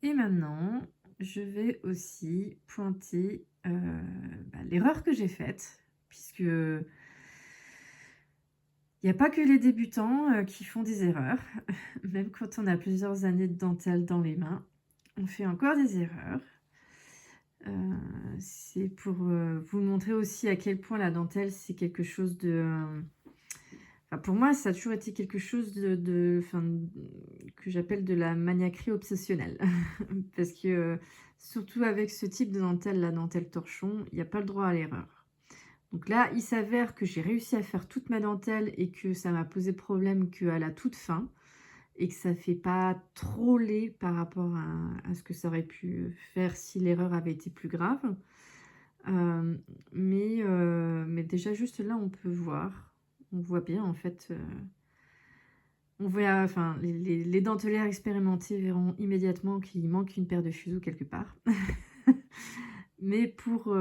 Et maintenant, je vais aussi pointer, l'erreur que j'ai faite, puisque il y a pas que les débutants, qui font des erreurs. Même quand on a plusieurs années de dentelle dans les mains, on fait encore des erreurs. C'est pour, vous montrer aussi à quel point la dentelle, c'est quelque chose de, enfin, pour moi, ça a toujours été quelque chose que j'appelle de la maniaquerie obsessionnelle. Parce que, surtout avec ce type de dentelle, la dentelle torchon, il y a pas le droit à l'erreur. Donc là, il s'avère que j'ai réussi à faire toute ma dentelle et que ça m'a posé problème qu'à la toute fin et que ça fait pas trop laid par rapport à ce que ça aurait pu faire si l'erreur avait été plus grave. Mais déjà juste là, on voit bien en fait, on voit, enfin les dentelières expérimentées verront immédiatement qu'il manque une paire de fuseaux quelque part. Mais pour,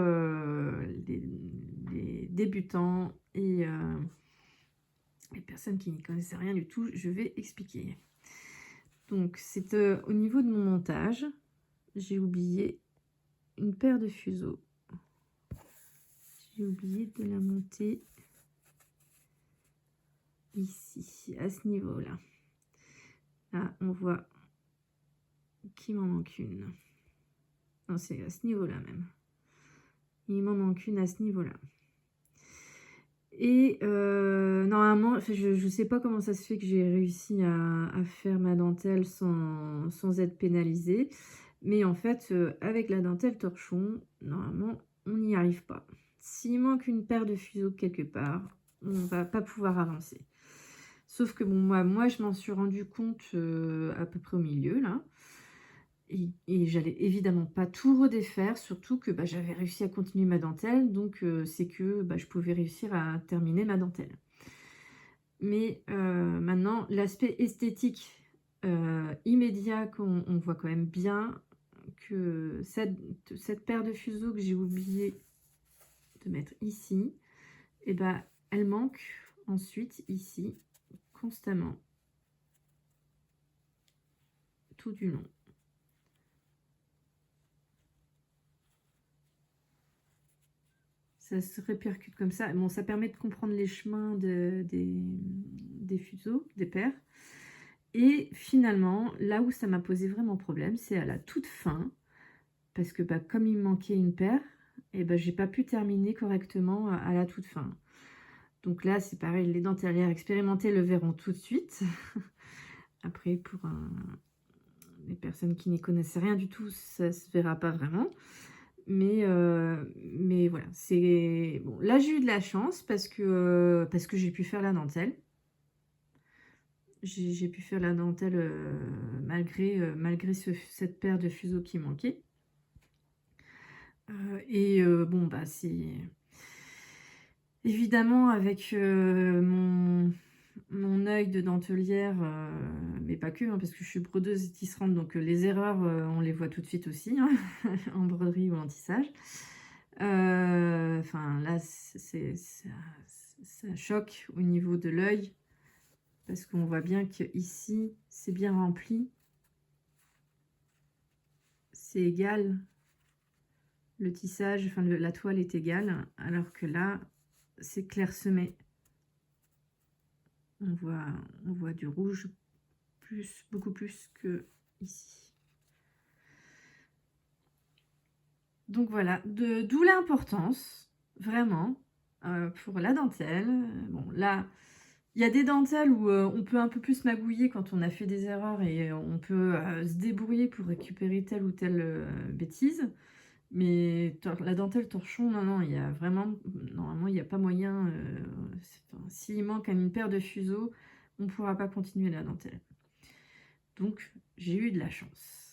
les débutants et les personnes qui n'y connaissent rien du tout, je vais expliquer. Donc c'est, au niveau de mon montage, j'ai oublié une paire de fuseaux. J'ai oublié de la monter ici, à ce niveau-là. Là, on voit qu'il m'en manque une. Non, c'est à ce niveau-là même. Il m'en manque une à ce niveau-là. Et normalement, enfin, je ne sais pas comment ça se fait que j'ai réussi à faire ma dentelle sans être pénalisée. Mais en fait, avec la dentelle torchon, normalement, on n'y arrive pas. S'il manque une paire de fuseaux quelque part, on va pas pouvoir avancer. Sauf que bon, moi je m'en suis rendu compte à peu près au milieu, là. Et j'allais évidemment pas tout redéfaire, surtout que bah, j'avais réussi à continuer ma dentelle, donc c'est que bah, je pouvais réussir à terminer ma dentelle. Mais maintenant, l'aspect esthétique immédiat, qu'on voit quand même bien que cette paire de fuseaux que j'ai oublié de mettre ici, et ben, elle manque ensuite ici, constamment, tout du long. Ça se répercute comme ça. Bon, ça permet de comprendre les chemins des fuseaux, des paires. Et finalement, là où ça m'a posé vraiment problème, c'est à la toute fin, parce que bah, comme il me manquait une paire, et ben j'ai pas pu terminer correctement à la toute fin. Donc là, c'est pareil, les dentalières expérimentées le verront tout de suite. Après, pour les personnes qui n'y connaissent rien du tout, ça se verra pas vraiment. Mais voilà, c'est bon. Là, j'ai eu de la chance parce que j'ai pu faire la dentelle. J'ai pu faire la dentelle malgré cette paire de fuseaux qui manquait. Bon, bah, c'est évidemment avec mon œil de dentelière, mais pas que, hein, parce que je suis brodeuse et tisserande, donc les erreurs, on les voit tout de suite aussi, hein, en broderie ou en tissage. Enfin là, ça choque au niveau de l'œil, parce qu'on voit bien que ici c'est bien rempli, c'est égal, le tissage, enfin la toile est égale, alors que là, c'est clairsemé. On voit du rouge beaucoup plus que ici. Donc voilà, d'où l'importance, vraiment, pour la dentelle. Bon, là, il y a des dentelles où on peut un peu plus magouiller quand on a fait des erreurs et on peut se débrouiller pour récupérer telle ou telle bêtise. Mais la dentelle torchon, non, non, il y a vraiment, normalement, il n'y a pas moyen. Enfin, s'il manque une paire de fuseaux, on ne pourra pas continuer la dentelle. Donc, j'ai eu de la chance.